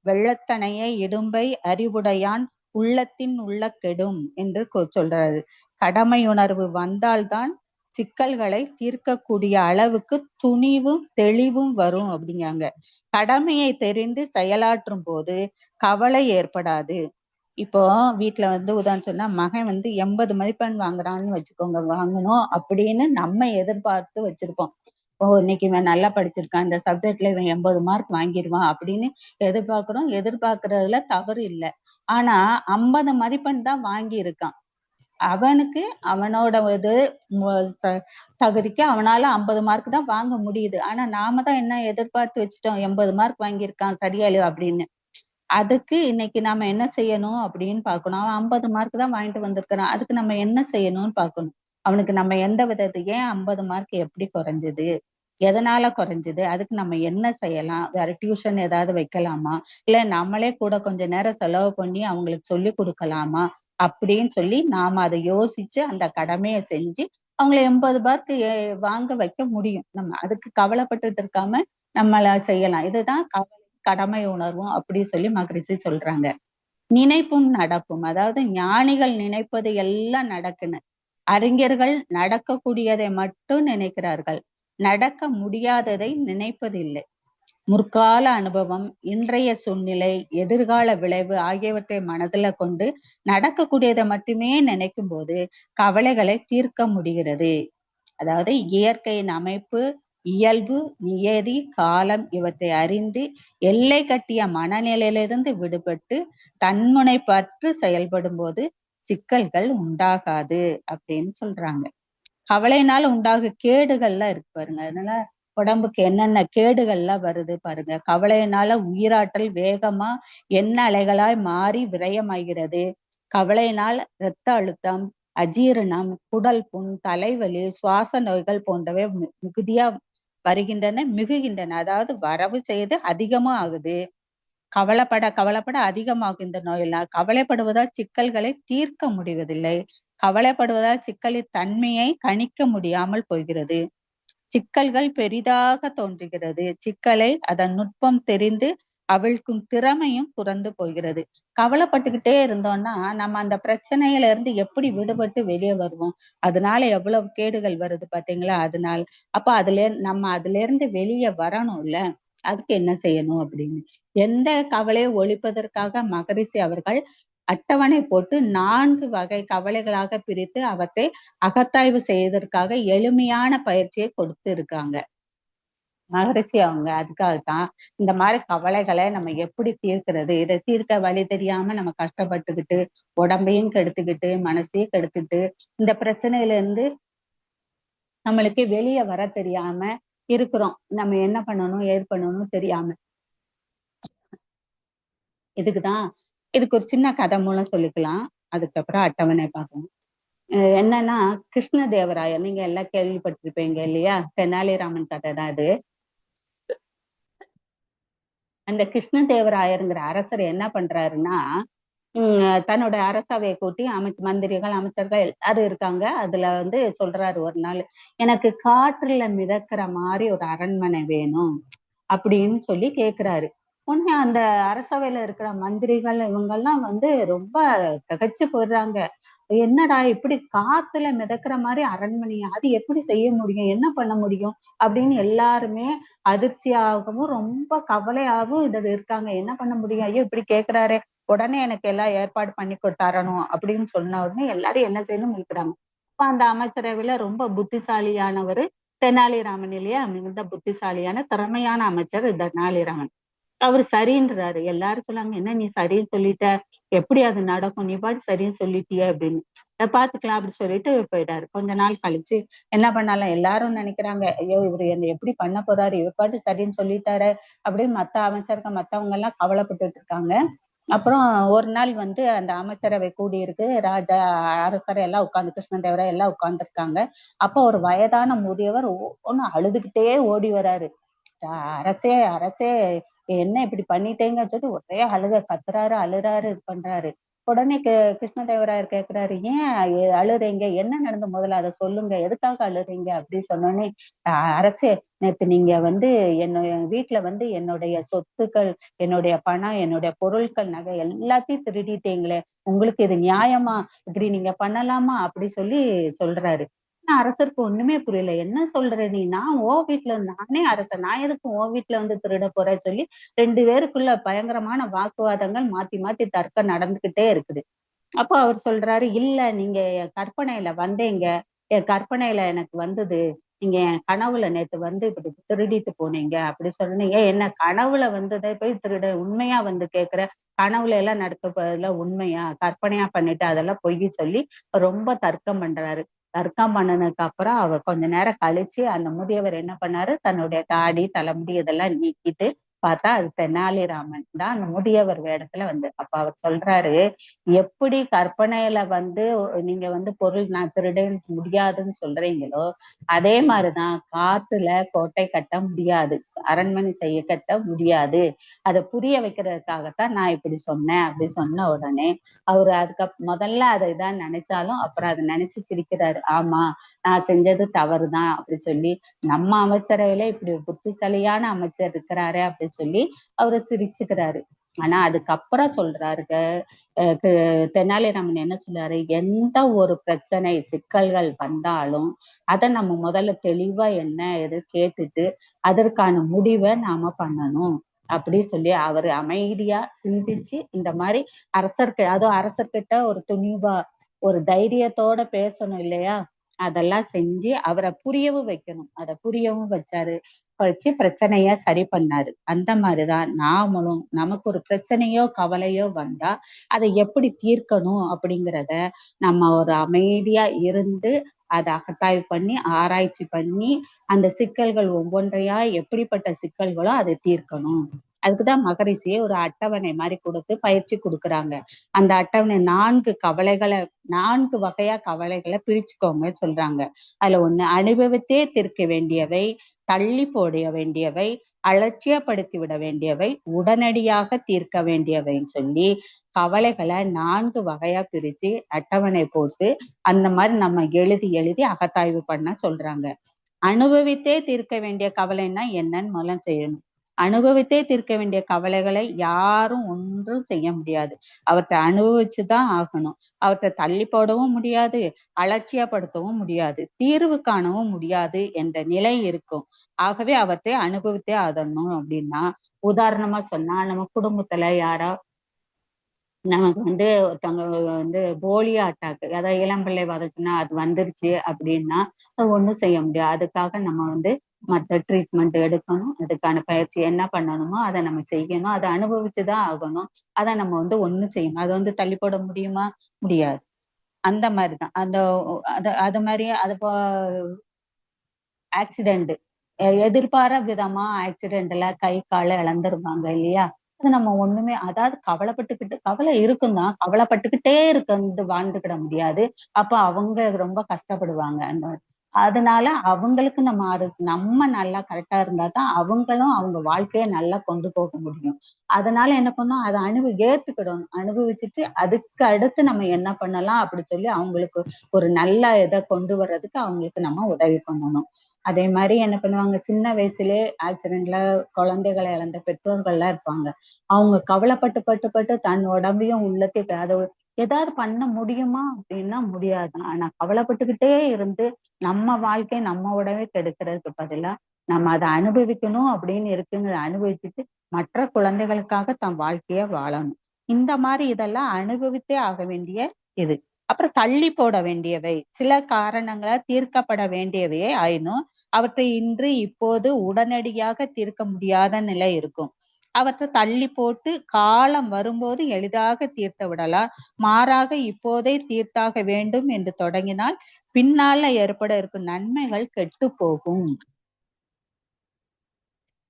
வெள்ளத்தனைய இடும்பை அறிவுடையான் உள்ளத்தின் உள்ள கெடும் என்று சொல்றாரு. கடமையுணர்வு வந்தால்தான் சிக்கல்களை தீர்க்கக்கூடிய அளவுக்கு துணிவும் தெளிவும் வரும் அப்படிங்காங்க. கடமையை தெரிந்து செயலாற்றும் போது கவலை ஏற்படாது. இப்போ வீட்டுல உதாரணம் சொன்னா, மகன் 80 மதிப்பெண் வாங்குறான்னு வச்சுக்கோங்க, வாங்கணும் அப்படின்னு நம்ம எதிர்பார்த்து வச்சிருப்போம். இன்னைக்கு இவன் நல்லா படிச்சிருக்கான், இந்த சப்ஜெக்ட்ல இவன் 80 மார்க் வாங்கிடுவான் அப்படின்னு எதிர்பார்க்கிறோம். எதிர்பார்க்கறதுல தவறு இல்லை. ஆனா 50 மதிப்பெண் தான் வாங்கி இருக்கான். அவனுக்கு அவனோட தகுதிக்கு அவனால 50 மார்க் தான் வாங்க முடியுது. ஆனா நாம தான் என்ன எதிர்பார்த்து வச்சுட்டோம், 80 மார்க் வாங்கியிருக்கான், சரியா அப்படின்னு. அதுக்கு இன்னைக்கு நாம என்ன செய்யணும் அப்படின்னு பார்க்கணும். அவன் 50 மார்க் தான் வாங்கிட்டு வந்திருக்கிறான், அதுக்கு நம்ம என்ன செய்யணும்னு பார்க்கணும். அவனுக்கு நம்ம எந்த விதத்துக்கு, ஏன் 50 மார்க் எப்படி குறைஞ்சது, எதனால குறைஞ்சது, அதுக்கு நம்ம என்ன செய்யலாம், வேற டியூஷன் ஏதாவது வைக்கலாமா, இல்ல நம்மளே கூட கொஞ்ச நேரம் செலவு பண்ணி அவங்களுக்கு சொல்லி கொடுக்கலாமா அப்படின்னு சொல்லி நாம அதை யோசிச்சு அந்த கடமையை செஞ்சு அவங்களை 80 மார்க் வாங்க வைக்க முடியும். நம்ம அதுக்கு கவலைப்பட்டுட்டு இருக்காம நம்மள செய்யலாம். இதுதான் கடமை உணர்வும் அப்படி சொல்லி மகிழ்ச்சி சொல்றாங்க. நினைப்பும் நடப்பும், அதாவது ஞானிகள் நினைப்பது எல்லாம் நடக்குன்னு, அறிஞர்கள் நடக்கக்கூடியதை மட்டும் நினைக்கிறார்கள், நடக்க முடியாததை நினைப்பதில்லை. முற்கால அனுபவம், இன்றைய சூழ்நிலை, எதிர்கால விளைவு ஆகியவற்றை மனதுல கொண்டு நடக்கக்கூடியதை மட்டுமே நினைக்கும் போது கவலைகளை தீர்க்க முடிகிறது. அதாவது இயற்கையின் அமைப்பு, இயல்பு, நியதி, காலம் இவற்றை அறிந்து எல்லை கட்டிய மனநிலையிலிருந்து விடுபட்டு தன்முனைப்பற்று செயல்படும் போது சிக்கல்கள் உண்டாகாது அப்படின்னு சொல்றாங்க. கவலையினால உண்டாகு கேடுகள்லாம் இருக்கு பாருங்க. அதனால உடம்புக்கு என்னென்ன கேடுகள்லாம் வருது பாருங்க. கவலையினால உயிராற்றல் வேகமா எண்ண அலைகளாய் மாறி விரயமாகிறது. கவலையினால் இரத்த அழுத்தம், அஜீரணம், குடல் புண், தலைவலி, சுவாச நோய்கள் போன்றவை மிகுதியா மிகுகின்றன. அதாவது வரவு செய்து அதிகமும் ஆகுது. கவலைப்பட அதிகமாகும் இந்த நோயெல்லாம். கவலைப்படுவதால் சிக்கல்களை தீர்க்க முடிவதில்லை. கவலைப்படுவதால் சிக்கலின் தன்மையை கணிக்க முடியாமல் போகிறது. சிக்கல்கள் பெரிதாக தோன்றுகிறது. சிக்கலை அதன் நுட்பம் தெரிந்து அவிழ்க்கும் திறமையும் குறைந்து போகிறது. கவலைப்பட்டுக்கிட்டே இருந்தோம்னா நம்ம அந்த பிரச்சனையில இருந்து எப்படி விடுபட்டு வெளியே வருவோம்? அதனால எவ்வளவு கேடுகள் வருது பாத்தீங்களா? அப்ப அதுல இருந்து வெளியே வரணும்ல, அதுக்கு என்ன செய்யணும் அப்படின்னு எந்த கவலையை ஒழிப்பதற்காக மகரிஷி அவர்கள் அட்டவணை போட்டு 4 வகை கவலைகளாக பிரித்து அவற்றை அகத்தாய்வு செய்வதற்காக எளிமையான பயிற்சியை கொடுத்து இருக்காங்க மகரிஷி அவங்க. அதுக்காகத்தான் இந்த மாதிரி கவலைகளை நம்ம எப்படி தீர்க்கிறது, இதை தீர்க்க வழி தெரியாம நம்ம கஷ்டப்பட்டுக்கிட்டு உடம்பையும் கெடுத்துக்கிட்டு மனசையும் கெடுத்துட்டு இந்த பிரச்சனையில இருந்து நம்மளுக்கு வெளியே வர தெரியாம இருக்கிறோம். நம்ம என்ன பண்ணணும் ஏது பண்ணணும் தெரியாம. இதுக்கு ஒரு சின்ன கதை மூலம் சொல்லிக்கலாம், அதுக்கப்புறம் அட்டவணை பார்க்கணும். என்னன்னா, கிருஷ்ணதேவராயர், நீங்க எல்லாம் கேள்விப்பட்டிருப்பீங்க இல்லையா? தெனாலிராமன் கதை தான் அது. அந்த கிருஷ்ணதேவராயருங்கிற அரசர் என்ன பண்றாருன்னா, தன்னோட அரசவையை கூட்டி மந்திரிகள் அமைச்சர்கள் எல்லாரும் இருக்காங்க. அதுல சொல்றாரு ஒரு நாள், எனக்கு காற்றுல மிதக்கிற மாதிரி ஒரு அரண்மனை வேணும் அப்படின்னு சொல்லி கேக்குறாரு. உடனே அந்த அரசவையில இருக்கிற மந்திரிகள் இவங்கெல்லாம் ரொம்ப திகைச்சு போயிடுறாங்க. என்னடா இப்படி காத்துல மிதக்கிற மாதிரி அரண்மனையா, அது எப்படி செய்ய முடியும், என்ன பண்ண முடியும் அப்படின்னு எல்லாருமே அதிர்ச்சியாகவும் ரொம்ப கவலையாகவும் இதுல இருக்காங்க. என்ன பண்ண முடியும், ஐயோ இப்படி கேக்குறாரு, உடனே எனக்கு எல்லாம் ஏற்பாடு பண்ணி தரணும் அப்படின்னு சொன்ன உடனே எல்லாரும் என்ன செய்யணும் இருக்கிறாங்க. அப்ப அந்த அமைச்சரவையில ரொம்ப புத்திசாலியானவர் தெனாலிராமன் இல்லையா? மிகுந்த புத்திசாலியான திறமையான அமைச்சர் தெனாலிராமன். அவரு சரின்றாரு. எல்லாரும் சொன்னாங்க, என்ன நீ சரின்னு சொல்லிட்ட, எப்படி அது நடக்கும், நீ பாட்டு சரின்னு சொல்லிட்டியே அப்படின்னு. பாத்துக்கலாம் அப்படி சொல்லிட்டு போயிட்டாரு. கொஞ்ச நாள் கழிச்சு என்ன பண்ணாலும் எல்லாரும் நினைக்கிறாங்க, ஐயோ இவரு என்ன எப்படி பண்ண போறாரு, இவர் பாட்டு சரின்னு சொல்லிட்டாரு அப்படின்னு மத்த அமைச்சர்கள் மத்தவங்க எல்லாம் கவலைப்பட்டுட்டு இருக்காங்க. அப்புறம் ஒரு நாள் வந்து அந்த அமைச்சரவை கூடி இருக்கு, ராஜா அரசர் எல்லாம் உட்கார்ந்து கிருஷ்ணதேவராயர் எல்லாம் உட்கார்ந்துருக்காங்க. அப்ப ஒரு வயதான முதியவர் ஒண்ணு அழுதுகிட்டே ஓடி வராரு. அரசே அரசே என்ன இப்படி பண்ணிட்டேங்க சொல்லி ஒரே அழுக கத்துறாரு, அழுறாரு, இது பண்றாரு. உடனே கிருஷ்ணதேவராயர் கேக்குறாரு, ஏன் அழுறீங்க, என்ன நடந்து முதல்ல அதை சொல்லுங்க, எதுக்காக அழுறீங்க அப்படி சொன்னோடனே, அரசே நேத்து நீங்க வந்து வீட்டுல வந்து என்னுடைய சொத்துக்கள், என்னுடைய பணம், என்னுடைய பொருட்கள், நகை எல்லாத்தையும் திருடிட்டீங்களே, உங்களுக்கு இது நியாயமா, இப்படி நீங்க பண்ணலாமா அப்படி சொல்லி சொல்றாரு. அரசருக்கு ஒண்ணுமே புரியல. என்ன சொல்ற நீ, நான் ஓ வீட்டுல நானே அரசன், நான் எதுக்கு ஓ வீட்டுல வந்து திருட போறேன்னு சொல்லி 2 பேருக்குள்ள பயங்கரமான வாக்குவாதங்கள் மாத்தி மாத்தி தர்க்கம் நடந்துகிட்டே இருக்குது. அப்ப அவர் சொல்றாரு, இல்ல நீங்க என் கற்பனையில வந்தீங்க, என் கற்பனையில எனக்கு வந்தது, நீங்க என் கனவுல நேத்து வந்து இப்படி திருடிட்டு போனீங்க அப்படி சொன்னீங்க, என்ன கனவுல வந்ததை போய் திருட உண்மையா வந்து கேக்குற, கனவுல எல்லாம் நடக்க உண்மையா, கற்பனையா பண்ணிட்டு அதெல்லாம் பொய் சொல்லி ரொம்ப தர்க்கம் பண்றாரு. தர்க்கம் பண்ணனதுக்கு அப்புறம் அவர் கொஞ்ச நேரம் கழிச்சு அந்த முதியவர் என்ன பண்ணாரு, தன்னுடைய தாடி தலைமுடி இதெல்லாம் நீக்கிட்டு பார்த்தா அது தெனாலிராமன் தான் அந்த முதியவர் வேடத்துல வந்து. அப்ப அவர் சொல்றாரு, எப்படி கற்பனையில வந்து நீங்க வந்து பொருள் நான் திருடேன் முடியாதுன்னு சொல்றீங்களோ, அதே மாதிரிதான் காத்துல கோட்டை கட்ட முடியாது, அரண்மனை செய்ய கட்ட முடியாது, அதை புரிய வைக்கிறதுக்காகத்தான் நான் இப்படி சொன்னேன் அப்படி சொன்ன உடனே அவரு முதல்ல அதை இதான் நினைச்சாலும் அப்புறம் அதை நினைச்சு சிரிக்கிறாரு. ஆமா, நான் செஞ்சது தவறுதான் அப்படி சொல்லி, நம்ம அமைச்சரவையில இப்படி புத்திசாலியான அமைச்சர் இருக்கிறாரு அப்படி சொல்லி அவரு சிரிச்சுக்கிறாரு. ஆனா அதுக்கப்புறம் சொல்றாருங்க, தெனாலிராமன் என்ன சொல்றாரு, எந்த ஒரு பிரச்சனை சிக்கல்கள் வந்தாலும் அதை நம்ம முதல்ல தெளிவா என்ன எது கேட்டுட்டு அதற்கான முடிவை நாம பண்ணணும் அப்படி சொல்லி அவரு அமைதியா சிந்திச்சு இந்த மாதிரி அதுவும் அரசர்கிட்ட ஒரு துணிவா ஒரு தைரியத்தோட பேசணும் இல்லையா, அதெல்லாம் செஞ்சு அவரை புரியவும் வைக்கணும், அதை புரியவும் வச்சு பிரச்சனைய சரி பண்ணாரு. அந்த மாதிரிதான் நாமளும் நமக்கு ஒரு பிரச்சனையோ கவலையோ வந்தா அதை எப்படி தீர்க்கணும் அப்படிங்கிறத நம்ம ஒரு அமைதியா இருந்து அதை அகத்தாய்வு பண்ணி ஆராய்ச்சி பண்ணி அந்த சிக்கல்கள் ஒவ்வொன்றையா எப்படிப்பட்ட சிக்கல்களோ அதை தீர்க்கணும். அதுக்குதான் மகரிஷியை ஒரு அட்டவணை மாதிரி கொடுத்து பயிற்சி கொடுக்குறாங்க. அந்த அட்டவணை 4 வகையா கவலைகளை பிரிச்சுக்கோங்க சொல்றாங்க. அதுல ஒண்ணு அனுபவித்தே தீர்க்க வேண்டியவை, தள்ளி போட வேண்டியவை, அலட்சியப்படுத்தி விட வேண்டியவை, உடனடியாக தீர்க்க வேண்டியவைன்னு சொல்லி கவலைகளை 4 வகையா பிரிச்சு அட்டவணை போட்டு அந்த மாதிரி நம்ம எழுதி எழுதி அகத்தாய்வு பண்ண சொல்றாங்க. அனுபவித்தே தீர்க்க வேண்டிய கவலைன்னா என்னன்னு முதல்ல செய்யணும். அனுபவித்தே தீர்க்க வேண்டிய கவலைகளை யாரும் ஒன்றும் செய்ய முடியாது, அவற்றை அனுபவிச்சுதான் ஆகணும். அவற்றை தள்ளி போடவும் முடியாது, அலட்சியப்படுத்தவும் முடியாது, தீர்வு காணவும் முடியாது என்ற நிலை இருக்கும். ஆகவே அவற்றை அனுபவித்தே ஆகணும். அப்படின்னா உதாரணமா சொன்னா, நம்ம குடும்பத்துல யாரா நமக்கு வந்து ஒருத்தவங்க வந்து போலியோ அட்டாக், அதாவது இளம்பிள்ளை வதச்சுன்னா அது வந்துருச்சு அப்படின்னா அது ஒண்ணும் செய்ய முடியாது. அதுக்காக நம்ம வந்து மற்ற ட்ரீட்மெண்ட் எடுக்கணும், அதுக்கான பயிற்சி என்ன பண்ணணுமோ அதை நம்ம செய்யணும், அதை அனுபவிச்சுதான் ஆகணும். அதை நம்ம வந்து ஒண்ணும் செய்யணும், அதை வந்து தள்ளி போட முடியுமா, முடியாது. அந்த மாதிரிதான் அந்த அது மாதிரியே அது ஆக்சிடென்ட், எதிர்பாரா விதமா ஆக்சிடென்ட்ல கை கால இழந்துருவாங்க இல்லையா, அது நம்ம ஒண்ணுமே, அதாவது கவலை இருக்கும்தான், கவலைப்பட்டுக்கிட்டே வாழ்ந்துக்கிட முடியாது. அப்ப அவங்க ரொம்ப கஷ்டப்படுவாங்க. அதனால அவங்களுக்கு நம்ம நல்லா கரெக்டா இருந்தாதான் அவங்களும் அவங்க வாழ்க்கைய நல்லா கொண்டு போக முடியும். அதனால என்ன பண்ணோம், அதை ஏத்துக்கிடணும், அனுபவிச்சுட்டு அதுக்கு அடுத்து நம்ம என்ன பண்ணலாம் அப்படி சொல்லி அவங்களுக்கு ஒரு நல்ல இதை கொண்டு வர்றதுக்கு அவங்களுக்கு நம்ம உதவி பண்ணணும். அதே மாதிரி என்ன பண்ணுவாங்க, சின்ன வயசுலயே ஆக்சிடென்ட்ல குழந்தைகளை இழந்த பெற்றோர்கள் எல்லாம் இருப்பாங்க. அவங்க கவலைப்பட்டு பட்டு பட்டு தன் உடம்பையும் உள்ளத்தையும் அதை ஏதாவது பண்ண முடியுமா அப்படின்னா முடியாது. ஆனா கவலைப்பட்டுக்கிட்டே இருந்து நம்ம வாழ்க்கை நம்ம உடனே கெடுக்கிறதுக்கு பதிலா நம்ம அதை அனுபவிக்கணும் அப்படின்னு இருக்குங்க, அனுபவிச்சுட்டு மற்ற குழந்தைகளுக்காக தன் வாழ்க்கைய வாழணும். இந்த மாதிரி இதெல்லாம் அனுபவித்தே ஆக வேண்டிய இது. அப்புறம் தள்ளி போட வேண்டியவை, சில காரணங்களால் தீர்க்கப்பட வேண்டியவையே ஆயினும் அவற்றை இன்று இப்போது உடனடியாக தீர்க்க முடியாத நிலை இருக்கும். அவற்றை தள்ளி போட்டு காலம் வரும்போது எளிதாக தீர்த்து விடலாம். மாறாக இப்போதே தீர்த்தாக வேண்டும் என்று தொடங்கினால் பின்னால ஏற்பட இருக்கும் நன்மைகள் கெட்டு போகும்.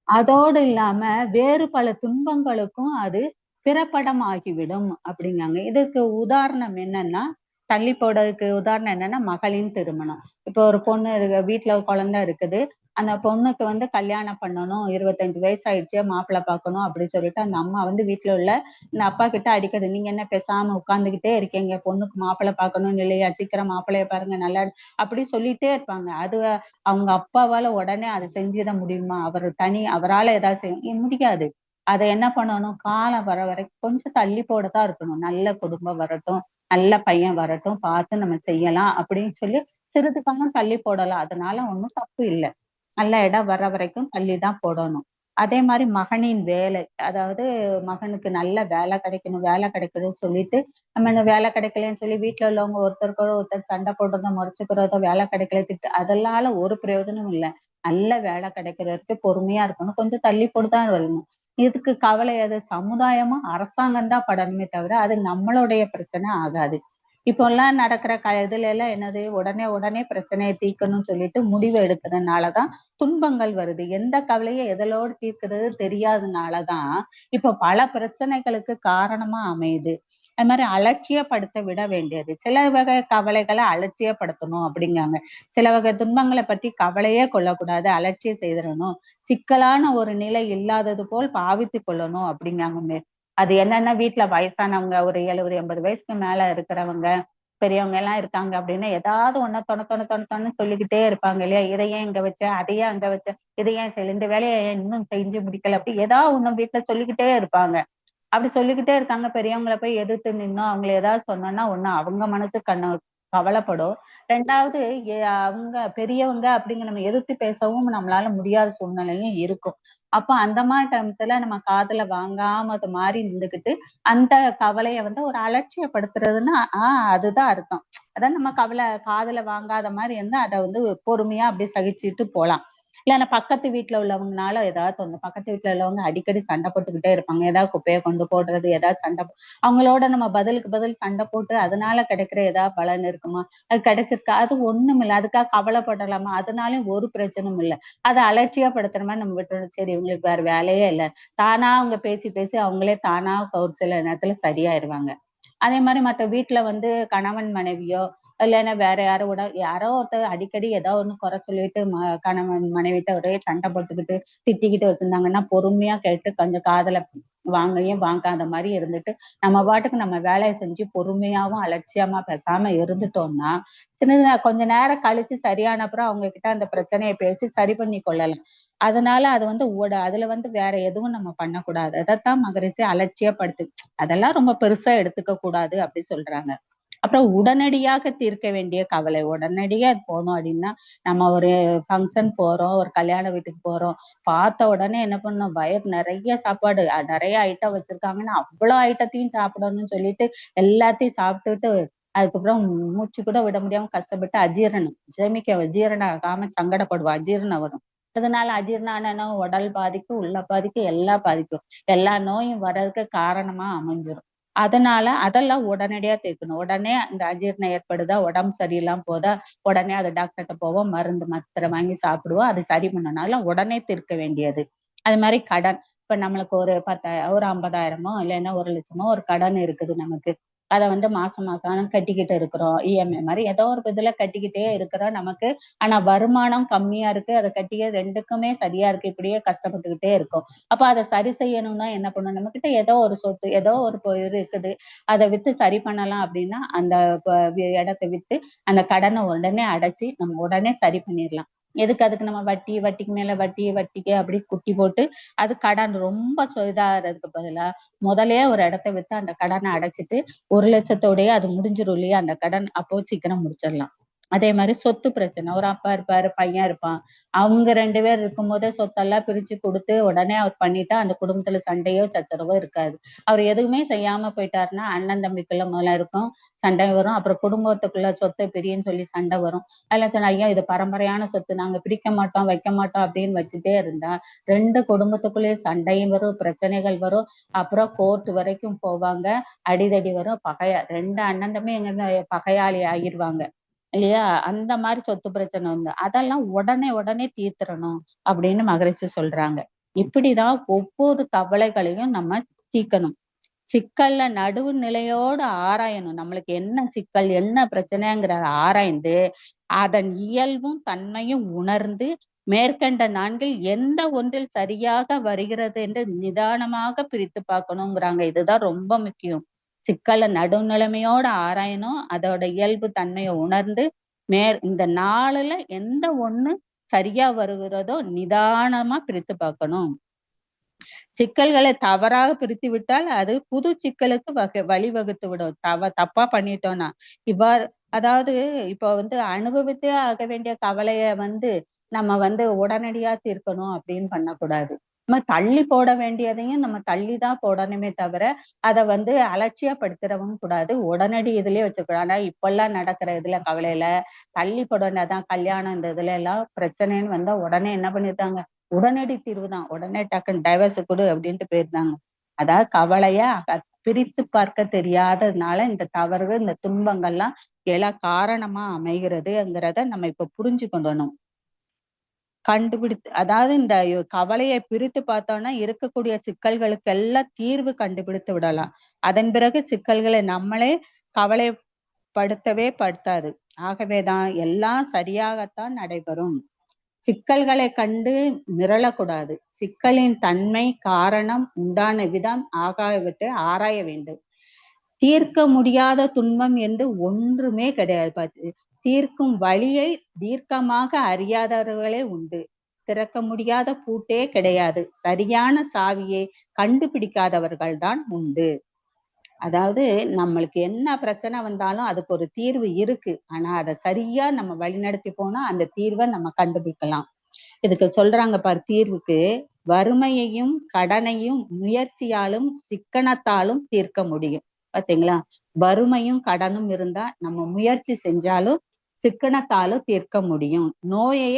அதோடு இல்லாம வேறு பல துன்பங்களுக்கும் அது பிறப்படம் ஆகிவிடும் அப்படிங்காங்க. இதற்கு உதாரணம் என்னன்னா, தள்ளி போடுறதுக்கு உதாரணம் என்னன்னா, மகளின் திருமணம். இப்போ ஒரு பொண்ணு வீட்டுல குழந்தை இருக்குது. அந்த பொண்ணுக்கு வந்து கல்யாணம் பண்ணணும், 25 வயசு ஆயிடுச்சு, மாப்பிள்ளை பார்க்கணும் அப்படின்னு சொல்லிட்டு அந்த அம்மா வந்து வீட்டுல உள்ள இந்த அப்பா கிட்ட அடிக்கிறது, நீங்க என்ன பேசாம உட்கார்ந்துகிட்டே இருக்கீங்க, பொண்ணுக்கு மாப்பிள்ளை பார்க்கணும் இல்லையா, சீக்கிரம் மாப்பிள்ளைய பாருங்க நல்லா அப்படி சொல்லிட்டே இருப்பாங்க. அது அவங்க அப்பாவால உடனே அதை செஞ்சிட முடியுமா? அவரால ஏதாவது செய்ய முடியாது. அதை என்ன பண்ணணும், காலம் வர வரைக்கும் கொஞ்சம் தள்ளி போடத்தான் இருக்கணும். நல்ல குடும்பம் வரட்டும், நல்ல பையன் வரட்டும், பார்த்து நம்ம செய்யலாம் அப்படின்னு சொல்லி சிறிது காலம் தள்ளி போடலாம். அதனால ஒண்ணும் தப்பு இல்லை. நல்ல இடம் வர வரைக்கும் தள்ளிதான் போடணும். அதே மாதிரி மகனின் வேலை, அதாவது மகனுக்கு நல்ல வேலை கிடைக்கணும், வேலை கிடைக்கணும்னு சொல்லிட்டு நம்ம இந்த வேலை கிடைக்கலன்னு சொல்லி வீட்டுல உள்ளவங்க ஒருத்தருக்கோ ஒருத்தர் சண்டை போடுறதோ முறைச்சுக்கிறதோ, வேலை கிடைக்கல திட்டு, அதனால ஒரு பிரயோஜனமும் இல்லை. நல்ல வேலை கிடைக்கிறதுக்கு பொறுமையா இருக்கணும், கொஞ்சம் தள்ளி போட்டுதான் வரணும். இதுக்கு கவலை அது சமுதாயமும் அரசாங்கம் தான் படணுமே தவிர அது நம்மளுடைய பிரச்சனை ஆகாது. இப்போ எல்லாம் நடக்கிற இதுல எல்லாம் என்னது, உடனே உடனே பிரச்சனையை தீர்க்கணும்னு சொல்லிட்டு முடிவு எடுக்கிறதுனாலதான் துன்பங்கள் வருது. எந்த கவலையை எதலோடு தீர்க்கிறது தெரியாதனாலதான் இப்ப பல பிரச்சனைகளுக்கு காரணமா அமையுது. அது மாதிரி அலட்சியப்படுத்த விட வேண்டியது. சில வகை கவலைகளை அலட்சியப்படுத்தணும் அப்படிங்காங்க. சில வகை துன்பங்களை பத்தி கவலையே கொள்ளக்கூடாது, அலட்சியம் செய்திடணும். சிக்கலான ஒரு நிலை இல்லாதது போல் பாவித்து கொள்ளணும் அப்படிங்காங்க. அது என்னன்னா, வீட்டுல வயசானவங்க ஒரு 70 80 வயசுக்கு மேல இருக்கிறவங்க பெரியவங்க எல்லாம் இருக்காங்க அப்படின்னா, ஏதாவது ஒண்ணு தொண சொல்லிக்கிட்டே இருப்பாங்க இல்லையா. இதையே இங்க வச்ச, அதையே அங்க வச்ச, இதையேன் செய்யல, இந்த வேலையை இன்னும் செஞ்சு முடிக்கல, அப்படி ஏதாவது ஒண்ணு வீட்டுல சொல்லிக்கிட்டே இருப்பாங்க. அப்படி சொல்லிக்கிட்டே இருக்காங்க. பெரியவங்களை போய் எதிர்த்து நின்னோம் அவங்களை ஏதாவது சொன்னோம்னா, ஒண்ணு அவங்க மனசு கவலைப்படும். ரெண்டாவது அவங்க பெரியவங்க அப்படிங்கிற நம்ம எதிர்த்து பேசவும் நம்மளால முடியாத சூழ்நிலையும் இருக்கும். அப்ப அந்த மாதிரி டைம்ல நம்ம காதுல வாங்காம அது மாதிரி நின்றுகிட்டு அந்த கவலைய வந்து ஒரு அலட்சியப்படுத்துறதுன்னா அதுதான் அர்த்தம். அதான் நம்ம கவலை காதுல வாங்காத மாதிரி இருந்தா அதை வந்து பொறுமையா அப்படியே சகிச்சுட்டு போலாம். இல்ல பக்கத்து வீட்டுல உள்ளவங்கனால ஏதாவது ஒண்ணு, பக்கத்து வீட்டுல உள்ளவங்க அடிக்கடி சண்டை போட்டுக்கிட்டே இருப்பாங்க. ஏதாவது குப்பையை கொண்டு போடுறது, ஏதாவது சண்டை அவங்களோட நம்ம பதிலுக்கு பதில் சண்டை போட்டு அதனால கிடைக்கிற ஏதாவது பலன் இருக்குமா? அது கிடைச்சிருக்கா? அது ஒண்ணும் இல்லை. அதுக்காக கவலைப்படலாமா? அதனாலயும் ஒரு பிரச்சனையும் இல்லை. அதை அலட்சியப்படுத்துற மாதிரி நம்ம விட்டுறோம். சரி இவங்களுக்கு வேற வேலையே இல்லை, தானா அவங்க பேசி பேசி அவங்களே தானா ஒரு சில நேரத்துல சரியாயிருவாங்க. அதே மாதிரி மத்த வீட்டுல வந்து கணவன் மனைவியோ இல்லைன்னா வேற யாரோ ஒருத்தர் அடிக்கடி ஏதோ ஒண்ணு குறை சொல்லிட்டு கணவன் மனைவிட்ட ஒரே சண்டை போட்டுக்கிட்டு திட்டிக்கிட்டு வச்சிருந்தாங்கன்னா, பொறுமையா கேட்டு கொஞ்சம் காதுல வாங்கையும் வாங்காத மாதிரி இருந்துட்டு நம்ம பாட்டுக்கு நம்ம வேலையை செஞ்சு பொறுமையாவும் அலட்சியமா பேசாம இருந்துட்டோம்னா, கொஞ்ச நேரம் கழிச்சு சரியான அப்புறம் அவங்க கிட்ட அந்த பிரச்சனையை பேசி சரி பண்ணி கொள்ளலாம். அதனால அது வந்து அதுல வந்து வேற எதுவும் நம்ம பண்ணக்கூடாது. அதைத்தான் மகரிஷி அலட்சியப்படுத்து, அதெல்லாம் ரொம்ப பெருசா எடுத்துக்க கூடாது அப்படி சொல்றாங்க. அப்புறம் உடனடியாக தீர்க்க வேண்டிய கவலை, உடனடியா போனோம் அப்படின்னா, நம்ம ஒரு ஃபங்க்ஷன் போறோம், ஒரு கல்யாண வீட்டுக்கு போறோம், பார்த்த உடனே என்ன பண்ணணும், வயிறு நிறைய சாப்பாடு, நிறைய ஐட்டம் வச்சிருக்காங்கன்னா அவ்வளவு ஐட்டத்தையும் சாப்பிடணும்னு சொல்லிட்டு எல்லாத்தையும் சாப்பிட்டுட்டு அதுக்கப்புறம் மூச்சு கூட விட முடியாம கஷ்டப்பட்டு அஜீரணம் ஆகாம சங்கடப்படுவோம், அஜீரணம் வரும். அதனால அஜீரணம் உடல் பாதிக்கும், உள்ள பாதிக்கும், எல்லாம் பாதிக்கும். எல்லா நோயும் வர்றதுக்கு காரணமா அமைஞ்சிரும். அதனால அதெல்லாம் உடனடியா தீர்க்கணும். உடனே இந்த அஜீரணம் ஏற்படுதா, உடம்பு சரியில்லாம போதா, உடனே அது டாக்டர்கிட்ட போவோம், மருந்து மாத்திரை வாங்கி சாப்பிடுவோம், அது சரி பண்ணனால உடனே தீர்க்க வேண்டியது. அது மாதிரி கடன், இப்ப நம்மளுக்கு ஒரு 10,000 ஒரு 50,000மோ இல்லைன்னா 1,00,000மோ ஒரு கடன் இருக்குது நமக்கு. அதை வந்து மாசம் மாசம் கட்டிக்கிட்டு இருக்கிறோம், இஎம்ஐ மாதிரி ஏதோ ஒரு இதுல கட்டிக்கிட்டே இருக்கிறோம் நமக்கு. ஆனா வருமானம் கம்மியா இருக்கு, அதை கட்டிக்க ரெண்டுக்குமே சரியா இருக்கு, இப்படியே கஷ்டப்பட்டுக்கிட்டே இருக்கும். அப்ப அதை சரி செய்யணும்னா என்ன பண்ணணும், நம்ம கிட்ட ஏதோ ஒரு சொத்து ஏதோ ஒரு இருக்குது, அதை வித்து சரி பண்ணலாம் அப்படின்னா அந்த இடத்தை வித்து அந்த கடனை உடனே அடைச்சு நம்ம உடனே சரி பண்ணிடலாம். அதுக்கு நம்ம வட்டிக்கு மேல வட்டிக்கு அப்படி குட்டி போட்டு அது கடன் ரொம்ப இதாகிறதுக்கு பதிலா முதலே ஒரு இடத்த வித்து அந்த கடனை அடைச்சிட்டு 1,00,000த்தோடய அது முடிஞ்சிரும் இல்லையா அந்த கடன், அப்போ சீக்கிரம் முடிச்சிடலாம். அதே மாதிரி சொத்து பிரச்சனை, ஒரு அப்பா இருப்பாரு, பையன் இருப்பான். அவங்க 2 பேர் இருக்கும்போதே சொத்தெல்லாம் பிரிச்சு கொடுத்து உடனே அவர் பண்ணிட்டா அந்த குடும்பத்துல சண்டையோ சச்சரவோ இருக்காது. அவர் எதுவுமே செய்யாம போயிட்டாருன்னா அண்ணன் தம்பிக்குள்ள முதல்ல இருக்கும் சண்டை வரும். அப்புறம் குடும்பத்துக்குள்ள சொத்தை பிரின்னு சொல்லி சண்டை வரும். அதெல்லாம் சொன்னா ஐயா இது பரம்பரையான சொத்து, நாங்க பிரிக்க மாட்டோம் வைக்க மாட்டோம் அப்படின்னு வச்சுட்டே இருந்தா 2 குடும்பத்துக்குள்ளேயே சண்டையும் வரும், பிரச்சனைகள் வரும். அப்புறம் கோர்ட் வரைக்கும் போவாங்க, அடிதடி வரும், 2 அண்ணன் தம்பி எங்க பகையாளி ஆகிருவாங்க இல்லையா? அந்த மாதிரி சொத்து பிரச்சனை வந்து அதெல்லாம் உடனே உடனே தீர்த்திரணும் அப்படின்னு மகரிஷி சொல்றாங்க. இப்படிதான் ஒவ்வொரு கவலைகளையும் நம்ம தீர்க்கணும். சிக்கல்ல நடுவு நிலையோட ஆராயணும். நம்மளுக்கு என்ன சிக்கல் என்ன பிரச்சனைங்கிறத ஆராய்ந்து அதன் இயல்பும் தன்மையும் உணர்ந்து மேற்கண்ட நான்கில் எந்த ஒன்றில் சரியாக வருகிறது என்று நிதானமாக பிரித்து பார்க்கணுங்கிறாங்க. இதுதான் ரொம்ப முக்கியம். சிக்கலை நடுநிலைமையோட ஆராயணும், அதோட இயல்பு தன்மையை உணர்ந்து இந்த 4ல எந்த ஒண்ணு சரியா வருகிறதோ நிதானமா பிரித்து பார்க்கணும். சிக்கல்களை தவறாக பிரித்து விட்டால் அது புது சிக்கலுக்கு வழிவகுத்து விடும். தப்பா பண்ணிட்டோம்னா இவ்வாறு அதாவது இப்ப அனுபவித்தே ஆக வேண்டிய கவலைய நம்ம உடனடியா தீர்க்கணும் அப்படின்னு பண்ணக்கூடாது. நம்ம தள்ளி போட வேண்டியதையும் நம்ம தள்ளிதான் போடணுமே தவிர அதை அலட்சியப்படுத்திடவும் கூடாது. உடனடி இதுலயே வச்சுக்கூடாது. ஆனா இப்பெல்லாம் நடக்கிற இதுல கவலையில தள்ளி போடனாதான் கல்யாணம் இந்த இதுல எல்லாம் பிரச்சனைன்னு வந்தா உடனே என்ன பண்ணிட்டாங்க, உடனடி தீர்வு தான், உடனே டக்குன்னு டைவர்ஸ் கொடு அப்படின்ட்டு போயிருந்தாங்க. அதாவது கவலைய பிரித்து பார்க்க தெரியாததுனால இந்த தவறுகள் இந்த துன்பங்கள்லாம் எல்லாம் காரணமா அமைகிறதுங்கிறத நம்ம இப்ப புரிஞ்சுக்கொள்ளணும். அதாவது இந்த கவலையை பிரித்து பார்த்தோம்னா இருக்கக்கூடிய சிக்கல்களுக்கு எல்லாம் தீர்வு கண்டுபிடித்து விடலாம். அதன் பிறகு சிக்கல்களை நம்மளே கவலைப்படுத்தவே படுத்தாது. ஆகவேதான் எல்லாம் சரியாகத்தான் நடைபெறும். சிக்கல்களை கண்டு மிரளக்கூடாது. சிக்கலின் தன்மை, காரணம், உண்டான விதம் ஆகியவற்றை ஆராய வேண்டும். தீர்க்க முடியாத துன்பம் என்று ஒன்றுமே கிடையாது. தீர்க்கும் வழியை தீர்க்கமாக அறியாதவர்களே உண்டு. திறக்க முடியாத பூட்டே கிடையாது. சரியான சாவியை கண்டுபிடிக்காதவர்கள் தான் உண்டு. அதாவது நம்மளுக்கு என்ன பிரச்சனை வந்தாலும் அதுக்கு ஒரு தீர்வு இருக்கு. ஆனா அதை சரியா நம்ம வழிநடத்தி போனா அந்த தீர்வை நம்ம கண்டுபிடிக்கலாம். இதுக்கு சொல்றாங்க பாரு தீர்வுக்கு, வறுமையையும் கடனையும் முயற்சியாலும் சிக்கனத்தாலும் தீர்க்க முடியும். பாத்தீங்களா? வறுமையும் கடனும் இருந்தா நம்ம முயற்சி செஞ்சாலும் சிக்கனத்தாலும் தீர்க்க முடியும். நோயை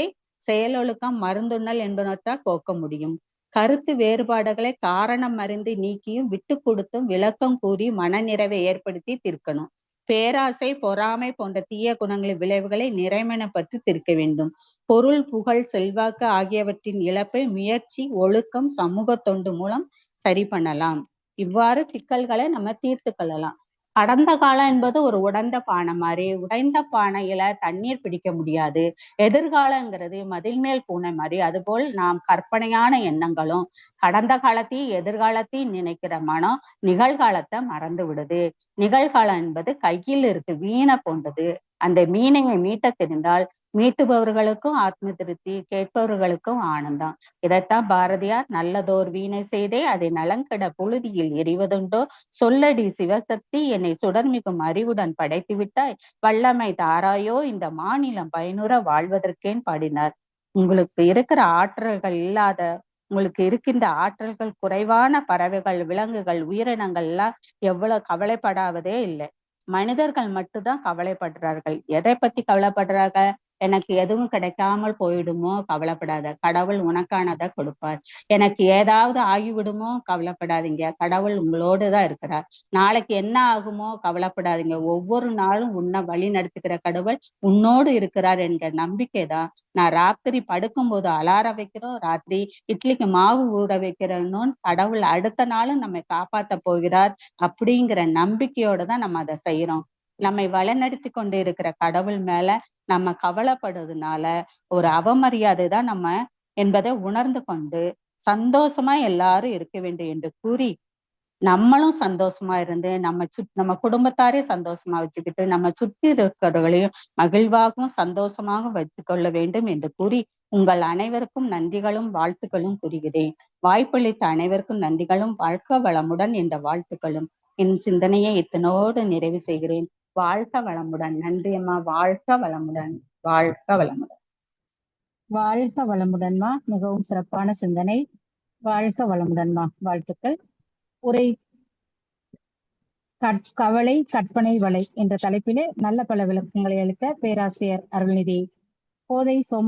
செயலொழுக்கம் மருந்துண்ணல் என்பனத்தால் போக்க முடியும். கருத்து வேறுபாடுகளை காரணம் அறிந்து நீக்கியும் விட்டு கொடுத்தும் விளக்கம் கூறி மனநிறைவை ஏற்படுத்தி தீர்க்கணும். பேராசை பொறாமை போன்ற தீய குணங்களின் விளைவுகளை நிறைமனப்பட்டு தீர்க்க வேண்டும். பொருள் புகழ் செல்வாக்கு ஆகியவற்றின் இழப்பை முயற்சி ஒழுக்கம் சமூக தொண்டு மூலம் சரி பண்ணலாம். இவ்வாறு சிக்கல்களை நம்ம தீர்த்து கொள்ளலாம். கடந்த காலம் என்பது ஒரு உடைந்த பானை மாதிரி. உடைந்த பானையில தண்ணீர் பிடிக்க முடியாது. எதிர்காலங்கிறது மதில் மேல் பூனை மாதிரி. அதுபோல் நாம் கற்பனையான எண்ணங்களும் கடந்த காலத்தையும் எதிர்காலத்தையும் நினைக்கிற மனம் நிகழ்காலத்தை மறந்து விடுது. நிகழ்காலம் என்பது கையில் இருக்கு, வீணை போன்றது. அந்த மீனையை மீட்ட தெரிந்தால் மீட்டுபவர்களுக்கும் ஆத்ம திருப்தி, கேட்பவர்களுக்கும் ஆனந்தம். இதைத்தான் பாரதியார் நல்லதோர் வீணை செய்தே அதை நலங்கட புழுதியில் எறிவதுண்டோ, சொல்லடி சிவசக்தி என்னை சுடர்மிகும் அறிவுடன் படைத்து விட்டாய், வல்லமை தாராயோ இந்த மாநிலம் பயனுற வாழ்வதற்கேன் பாடினார். உங்களுக்கு இருக்கிற ஆற்றல்கள் இல்லாத, உங்களுக்கு இருக்கின்ற ஆற்றல்கள் குறைவான பறவைகள், விலங்குகள், உயிரினங்கள் எல்லாம் எவ்வளவு கவலைப்படாததே இல்லை. மனிதர்கள் மட்டும்தான் கவலைப்படுறார்கள். எதை பத்தி கவலைப்படுறாங்க? எனக்கு எதுவும் கிடைக்காமல் போயிடுமோ, கவலைப்படாத, கடவுள் உனக்கானதை கொடுப்பார். எனக்கு ஏதாவது ஆகிவிடுமோ, கவலைப்படாதீங்க, கடவுள் உங்களோடுதான் இருக்கிறார். நாளைக்கு என்ன ஆகுமோ கவலைப்படாதீங்க, ஒவ்வொரு நாளும் உன்னை வழி நடத்துகிற கடவுள் உன்னோடு இருக்கிறார் என்கிற நம்பிக்கை தான். நான் ராத்திரி படுக்கும் போது அலாரம் வைக்கிறோம், ராத்திரி இட்லிக்கு மாவு ஊற வைக்கிறோன்னு கடவுள் அடுத்த நாளும் நம்மை காப்பாத்த போகிறார் அப்படிங்கிற நம்பிக்கையோட தான் நம்ம அதை செய்யறோம். நம்மை வழிநடத்தி கொண்டு இருக்கிற கடவுள் மேல நம்ம கவலைப்படுறதுனால ஒரு அவமரியாதை தான் நம்ம என்பதை உணர்ந்து கொண்டு சந்தோஷமா எல்லாரும் இருக்க வேண்டும் என்று கூறி, நம்மளும் சந்தோஷமா இருந்து நம்ம குடும்பத்தாரே சந்தோஷமா வச்சுக்கிட்டு நம்ம சுற்றி இருக்கிறவர்களையும் மகிழ்வாகவும் சந்தோஷமாக வைத்துக் கொள்ள வேண்டும் என்று கூறி உங்கள் அனைவருக்கும் நன்றிகளும் வாழ்த்துக்களும் கூறுகிறேன். வாய்ப்பளித்த அனைவருக்கும் நன்றிகளும் வாழ்க வளமுடன் என்ற வாழ்த்துக்களும். என் சிந்தனையை இத்தனோடு நிறைவு செய்கிறேன். வாழ்க வளமுடன். நன்றி அம்மா. வாழ்க வளமுடன். வாழ்க வளமுடன். வாழ்க வளமுடன்மா. மிகவும் சிறப்பான சிந்தனை. வாழ்க வளமுடன்மா. வாழ்த்துக்கள். உரை கவலை கற்பனை வலை என்ற தலைப்பிலே நல்ல பல விளக்கங்களை அளித்த பேராசிரியர் அருள்நிதி கோதை சோம